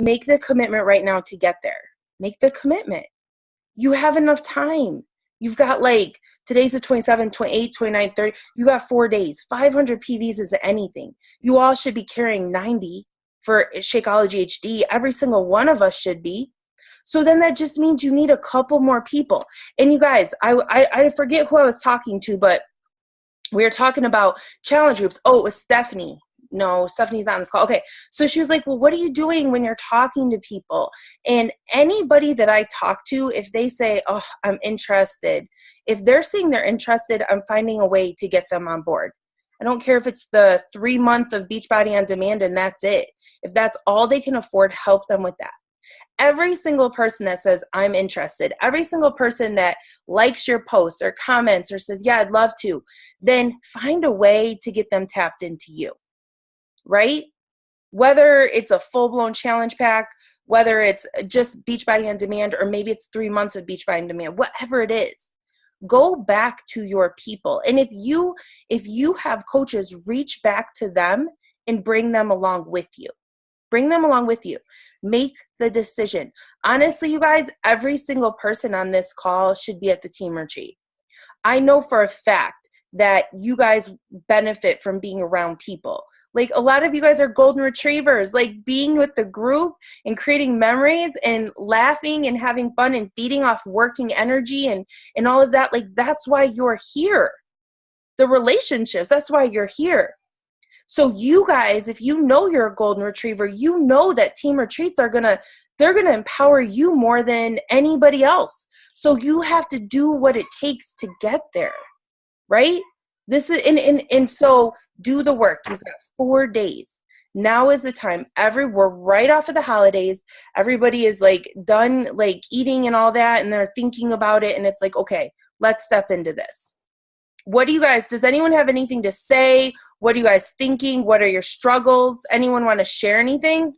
make the commitment right now to get there. Make the commitment. You have enough time. You've got like, today's the 27th, 28th, 29th, 30th. You got 4 days. 500 PVs is anything. You all should be carrying 90 for Shakeology HD. Every single one of us should be. So then that just means you need a couple more people. And you guys, I forget who I was talking to, but we were talking about challenge groups. Oh, it was Stephanie. No, Stephanie's not on this call. Okay. So she was like, well, what are you doing when you're talking to people? And anybody that I talk to, if they say, oh, I'm interested, if they're saying they're interested, I'm finding a way to get them on board. I don't care if it's the 3 month of Beachbody on Demand and that's it. If that's all they can afford, help them with that. Every single person that says, I'm interested, every single person that likes your post or comments or says, yeah, I'd love to, then find a way to get them tapped into you. Right? Whether it's a full-blown challenge pack, whether it's just Beachbody on Demand, or maybe it's 3 months of Beachbody on Demand, whatever it is, go back to your people. And if you have coaches, reach back to them and bring them along with you. Bring them along with you. Make the decision. Honestly, you guys, every single person on this call should be at the team retreat. I know for a fact that you guys benefit from being around people. Like, a lot of you guys are golden retrievers. Like, being with the group and creating memories and laughing and having fun and feeding off working energy and all of that. Like, that's why you're here. The relationships, that's why you're here. So you guys, if you know you're a golden retriever, you know that team retreats they're gonna empower you more than anybody else. So you have to do what it takes to get there. Right? This is and so do the work. You've got 4 days. Now is the time. We're right off of the holidays. Everybody is like done like eating and all that, and they're thinking about it, and it's like, okay, let's step into this. What do you guys, does anyone have anything to say? What are you guys thinking? What are your struggles? Anyone want to share anything?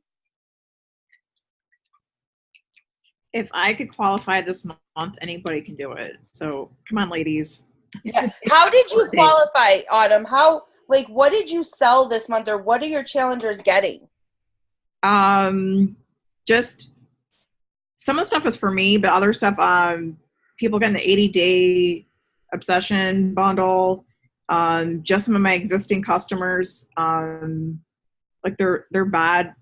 If I could qualify this month, anybody can do it. So come on, ladies. Yeah. How did you qualify, Autumn? What did you sell this month, or what are your challengers getting? Just some of the stuff is for me, but other stuff, people getting the 80-day obsession bundle. Just some of my existing customers, like they're bad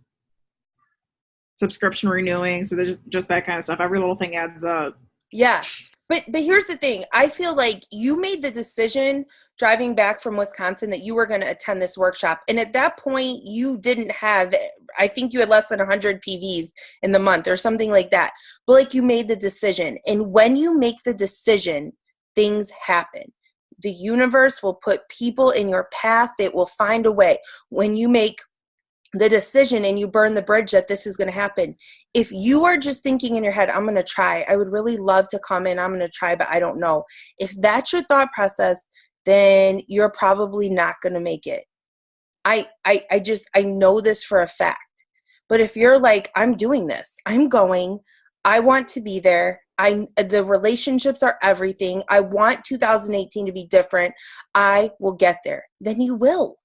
subscription renewing. So there's just that kind of stuff. Every little thing adds up. Yeah. But here's the thing. I feel like you made the decision driving back from Wisconsin that you were going to attend this workshop. And at that point, you didn't have, I think you had less than 100 PVs in the month or something like that. But like, you made the decision. And when you make the decision, things happen. The universe will put people in your path. It will find a way. When you make the decision and you burn the bridge that this is going to happen. If you are just thinking in your head, I'm going to try, I would really love to come in, I'm going to try, but I don't know. If that's your thought process, then you're probably not going to make it. I know this for a fact. But if you're like, I'm doing this, I'm going, I want to be there, the relationships are everything, I want 2018 to be different, I will get there, then you will.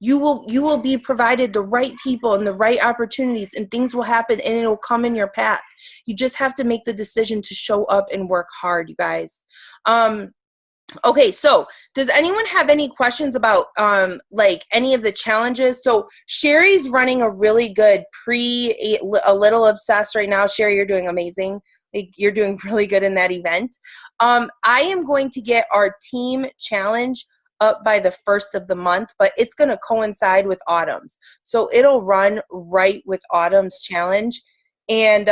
You will be provided the right people and the right opportunities, and things will happen and it'll come in your path. You just have to make the decision to show up and work hard, you guys. Okay, so does anyone have any questions about like any of the challenges? So Sherry's running a really good a little obsessed right now. Sherry, you're doing amazing. Like, you're doing really good in that event. I am going to get our team challenge up by the 1st of the month, but it's going to coincide with Autumn's. So it'll run right with Autumn's challenge. And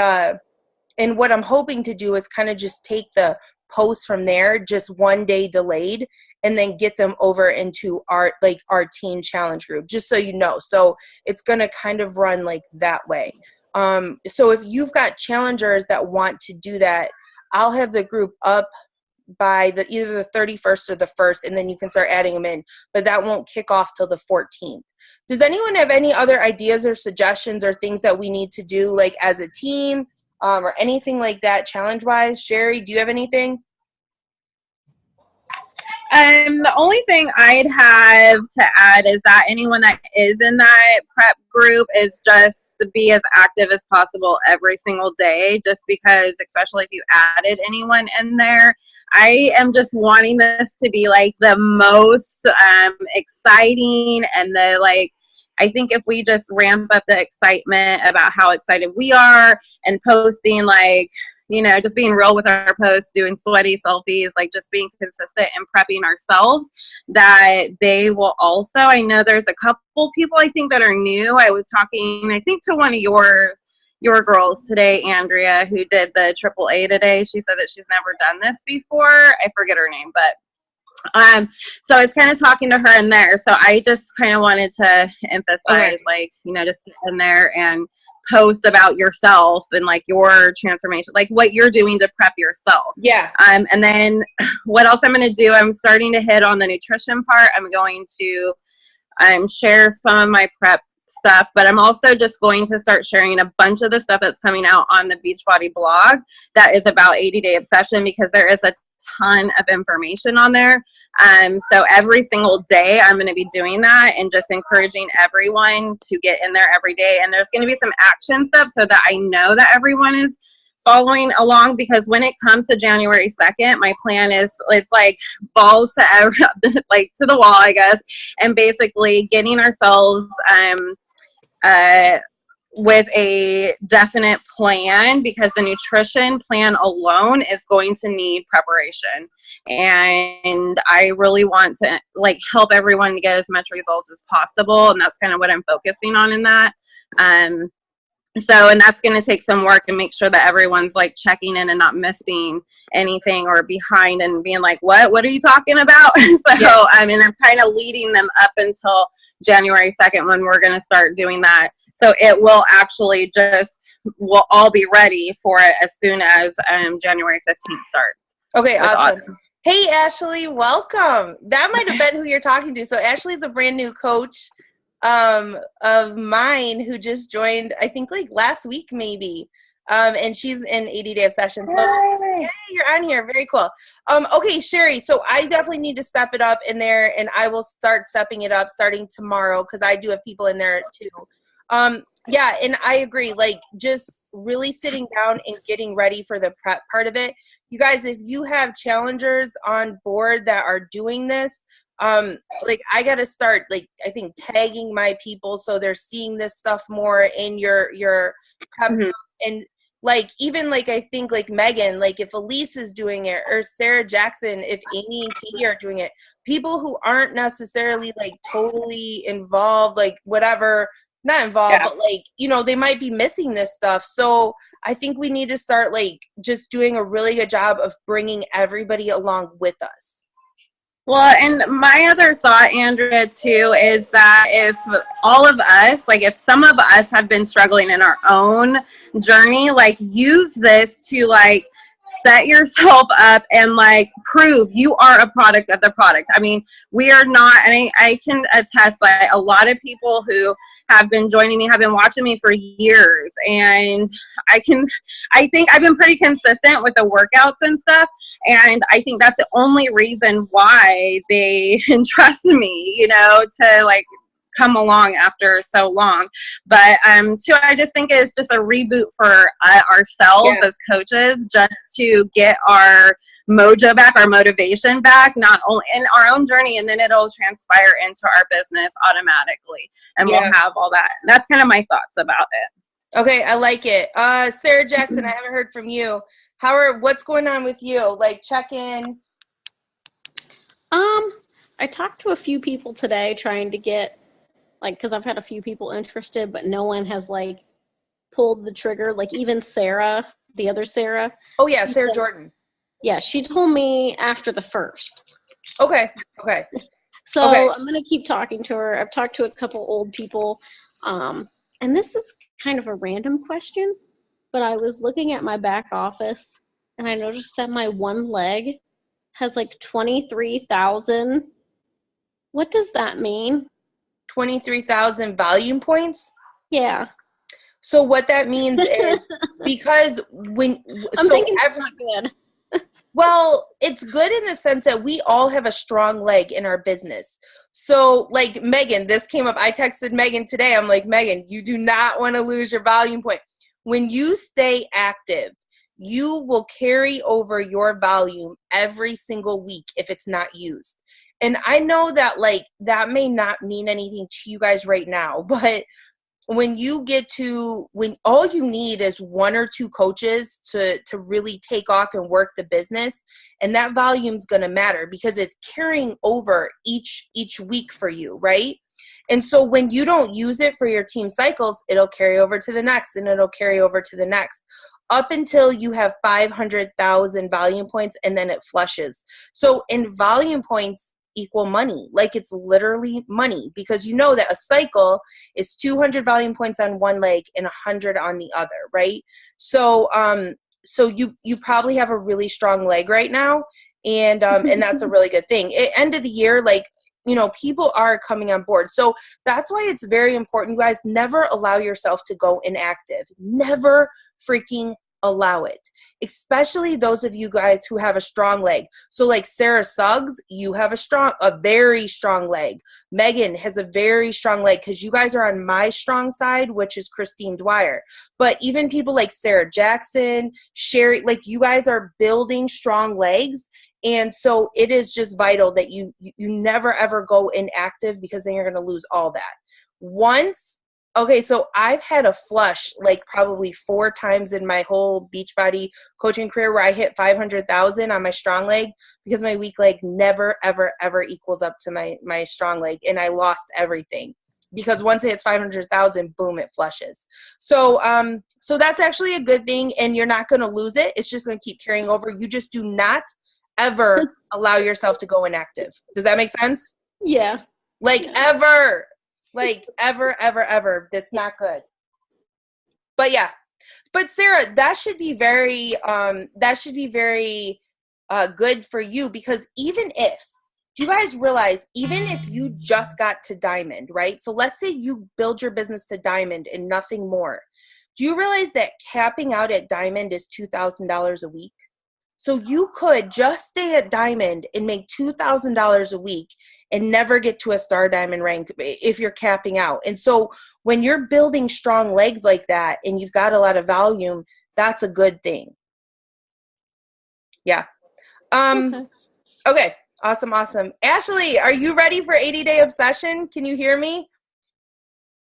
what I'm hoping to do is kind of just take the posts from there, just 1 day delayed, and then get them over into our team challenge group, just so you know. So it's going to kind of run like that way. So if you've got challengers that want to do that, I'll have the group up by either the 31st or the 1st, and then you can start adding them in, but that won't kick off till the 14th. Does anyone have any other ideas or suggestions or things that we need to do, like as a team, or anything like that challenge wise? Sherry, do you have anything? The only thing I'd have to add is that anyone that is in that prep group is just to be as active as possible every single day, just because, especially if you added anyone in there, I am just wanting this to be like the most exciting and the like. I think if we just ramp up the excitement about how excited we are and posting like, you know, just being real with our posts, doing sweaty selfies, like just being consistent and prepping ourselves, that they will also, I know there's a couple people I think that are new. I was talking, I think, to one of your girls today, Andrea, who did the AAA today. She said that she's never done this before. I forget her name, but so it's kind of talking to her in there. So I just kind of wanted to emphasize, like, you know, just get in there and post about yourself and like your transformation, like what you're doing to prep yourself. Yeah. And then what else I'm going to do, I'm starting to hit on the nutrition part. I'm going to share some of my prep stuff, but I'm also just going to start sharing a bunch of the stuff that's coming out on the Beachbody blog that is about 80-day obsession, because there is a ton of information on there. So every single day I'm going to be doing that and just encouraging everyone to get in there every day. And there's going to be some action steps so that I know that everyone is following along, because when it comes to January 2nd, my plan is, it's like balls to like to the wall, I guess, and basically getting ourselves with a definite plan, because the nutrition plan alone is going to need preparation. And I really want to like help everyone to get as much results as possible. And that's kind of what I'm focusing on in that. So, and that's going to take some work, and make sure that everyone's like checking in and not missing anything or behind and being like, what are you talking about? So, yeah. I mean, I'm kind of leading them up until January 2nd when we're going to start doing that. So it will actually we'll all be ready for it as soon as January 15th starts. Okay, awesome. Hey, Ashley, welcome. That might have been who you're talking to. So Ashley's a brand new coach of mine who just joined, I think like last week maybe. And she's in 80-day obsession. So hey, you're on here. Very cool. Okay, Sherry, so I definitely need to step it up in there, and I will start stepping it up starting tomorrow, because I do have people in there too. Yeah, and I agree, like just really sitting down and getting ready for the prep part of it. You guys, if you have challengers on board that are doing this, like I got to start, like, I think tagging my people so they're seeing this stuff more in your prep. Mm-hmm. And like, even like, I think like Megan, like if Elise is doing it, or Sarah Jackson, if Amy and Katie are doing it, people who aren't necessarily like totally involved, like whatever, not involved, yeah, but like, you know, they might be missing this stuff. So I think we need to start like just doing a really good job of bringing everybody along with us. Well, and my other thought, Andrea, too, is that if all of us, like if some of us have been struggling in our own journey, like use this to like set yourself up and like prove you are a product of the product. I mean, we are not, and I can attest that a lot of people who have been joining me have been watching me for years, and I think I've been pretty consistent with the workouts and stuff. And I think that's the only reason why they entrust me, you know, to like come along after so long. But too, I just think it's just a reboot for ourselves, yeah, as coaches, just to get our mojo back, our motivation back, not only in our own journey, and then it'll transpire into our business automatically, and yeah, we'll have all that. That's kind of my thoughts about it. Okay, I like it. Sarah Jackson, I haven't heard from you. What's going on with you? Like, check in. I talked to a few people today trying to get, like, because I've had a few people interested, but no one has, like, pulled the trigger. Like, even Sarah, the other Sarah. Oh, yeah, Sarah Jordan. Yeah, she told me after the 1st. Okay. So okay, I'm going to keep talking to her. I've talked to a couple old people. And this is kind of a random question, but I was looking at my back office, and I noticed that my one leg has like 23,000. What does that mean? 23,000 volume points? Yeah. So what that means is, because I'm thinking it's not good. Well, it's good in the sense that we all have a strong leg in our business. So, like Megan, this came up. I texted Megan today. I'm like, Megan, you do not want to lose your volume point. When you stay active, you will carry over your volume every single week if it's not used. And I know that, like, that may not mean anything to you guys right now, but when you get to when all you need is one or two coaches to really take off and work the business, and that volume's going to matter because it's carrying over each week for you, right? And so when you don't use it for your team cycles, it'll carry over to the next, and it'll carry over to the next, up until you have 500,000 volume points, and then it flushes. So in volume points equal money. Like, it's literally money, because you know that a cycle is 200 volume points on one leg and 100 on the other, right? So so you probably have a really strong leg right now, and that's a really good thing. At end of the year, like, you know, people are coming on board. So that's why it's very important, you guys, never allow yourself to go inactive. Never freaking allow it, especially those of you guys who have a strong leg. So like Sarah Suggs, you have a very strong leg. Megan has a very strong leg, because you guys are on my strong side, which is Christine Dwyer. But even people like Sarah Jackson, Sherry, like, you guys are building strong legs. And so it is just vital that you never ever go inactive, because then you're going to lose all that. Okay, so I've had a flush like probably 4 times in my whole Beachbody coaching career where I hit 500,000 on my strong leg, because my weak leg never, ever, ever equals up to my strong leg. And I lost everything, because once it hits 500,000, boom, it flushes. So so that's actually a good thing, and you're not going to lose it. It's just going to keep carrying over. You just do not ever allow yourself to go inactive. Does that make sense? Yeah. Like, ever. Like, ever, ever, ever. That's not good. But yeah. But Sarah, that should be very good for you, because do you guys realize, even if you just got to diamond, right? So let's say you build your business to diamond and nothing more. Do you realize that capping out at diamond is $2,000 a week? So you could just stay at diamond and make $2,000 a week and never get to a star diamond rank if you're capping out. And so when you're building strong legs like that and you've got a lot of volume, that's a good thing. Yeah. Okay. Awesome. Ashley, are you ready for 80-day obsession? Can you hear me?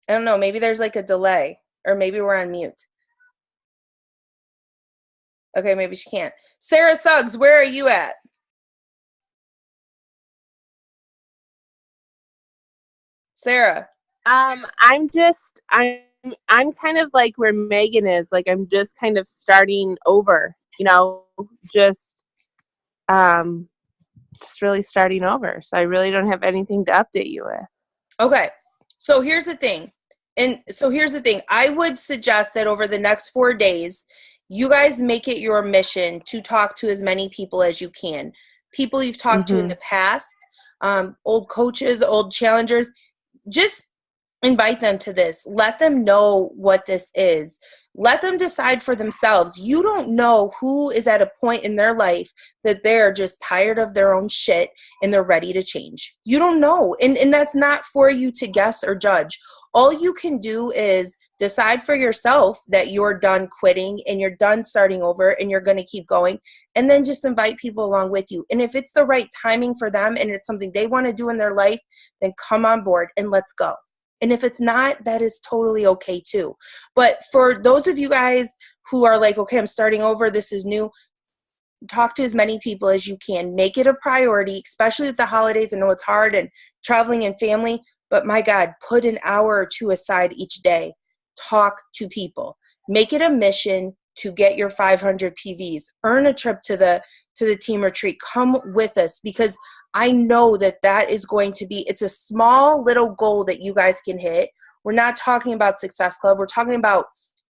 I don't know. Maybe there's like a delay, or maybe we're on mute. Okay, maybe she can't. Sarah Suggs, where are you at? Sarah. I'm kind of like where Megan is. Like, I'm just kind of starting over, you know, just really starting over. So I really don't have anything to update you with. Okay. So here's the thing. I would suggest that over the next 4 days, you guys make it your mission to talk to as many people as you can. People you've talked to in the past, old coaches, old challengers. Just invite them to this. Let them know what this is. Let them decide for themselves. You don't know who is at a point in their life that they're just tired of their own shit and they're ready to change. You don't know. And that's not for you to guess or judge. All you can do is decide for yourself that you're done quitting and you're done starting over and you're going to keep going, and then just invite people along with you. And if it's the right timing for them and it's something they want to do in their life, then come on board and let's go. And if it's not, that is totally okay too. But for those of you guys who are like, okay, I'm starting over, this is new, talk to as many people as you can. Make it a priority, especially with the holidays. I know it's hard and traveling and family, but my God, put an hour or 2 aside each day. Talk to people. Make it a mission to get your 500 PVs. Earn a trip to the team retreat. Come with us, because I know that is going to be, it's a small little goal that you guys can hit. We're not talking about Success Club. We're talking about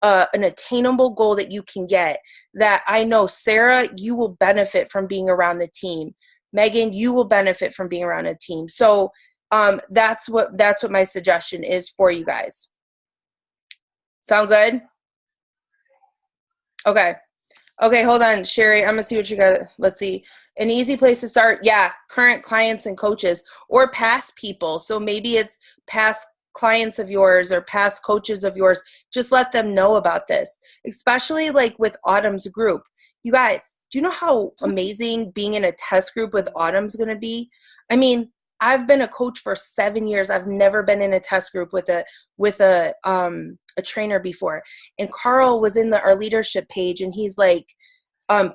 an attainable goal that you can get, that I know, Sarah, you will benefit from being around the team. Megan, you will benefit from being around a team. So that's what my suggestion is for you guys. Sound good? Okay. Okay, hold on, Sherry. I'm going to see what you got. Let's see. An easy place to start. Yeah, current clients and coaches or past people. So maybe it's past clients of yours or past coaches of yours. Just let them know about this, especially like with Autumn's group. You guys, do you know how amazing being in a test group with Autumn's going to be? I mean, I've been a coach for 7 years. I've never been in a test group with a trainer before. And Carl was in our leadership page, and he's like,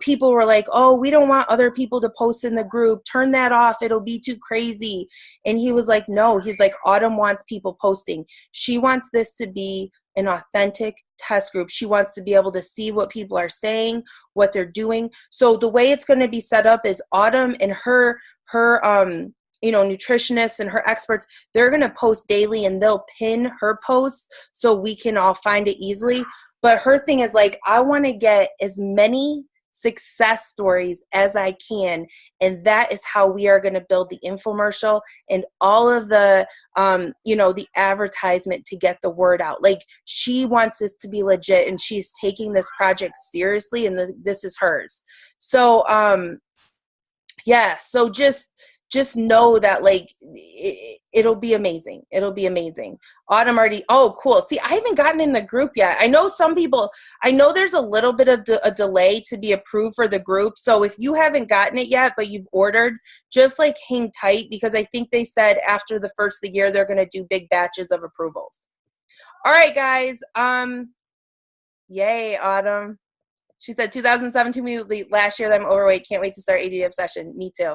people were like, oh, we don't want other people to post in the group. Turn that off. It'll be too crazy. And he was like, no. He's like, Autumn wants people posting. She wants this to be an authentic test group. She wants to be able to see what people are saying, what they're doing. So the way it's going to be set up is Autumn and her nutritionists and her experts, they're going to post daily, and they'll pin her posts so we can all find it easily. But her thing is like, I want to get as many success stories as I can, and that is how we are going to build the infomercial and all of the the advertisement to get the word out. Like, she wants this to be legit, and she's taking this project seriously, and this is hers. So so just know that, like, it'll be amazing. It'll be amazing. Autumn already, oh, cool. See, I haven't gotten in the group yet. I know some people, I know there's a little bit of a delay to be approved for the group. So if you haven't gotten it yet, but you've ordered, just like hang tight, because I think they said after the first of the year, they're going to do big batches of approvals. All right, guys. Yay, Autumn. She said 2017, last year that I'm overweight. Can't wait to start ADD Obsession. Me too.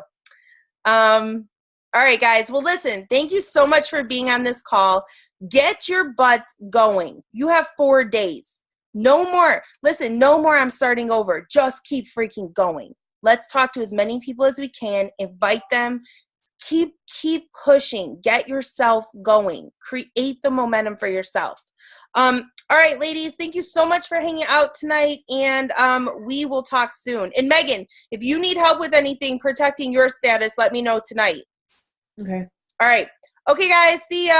All right, guys. Well, listen, thank you so much for being on this call. Get your butts going. You have 4 days. No more. Listen, no more I'm starting over. Just keep freaking going. Let's talk to as many people as we can. Invite them. Keep pushing. Get yourself going. Create the momentum for yourself. All right, ladies, thank you so much for hanging out tonight, and we will talk soon. And Megan, if you need help with anything protecting your status, let me know tonight. Okay. All right. Okay, guys, see ya.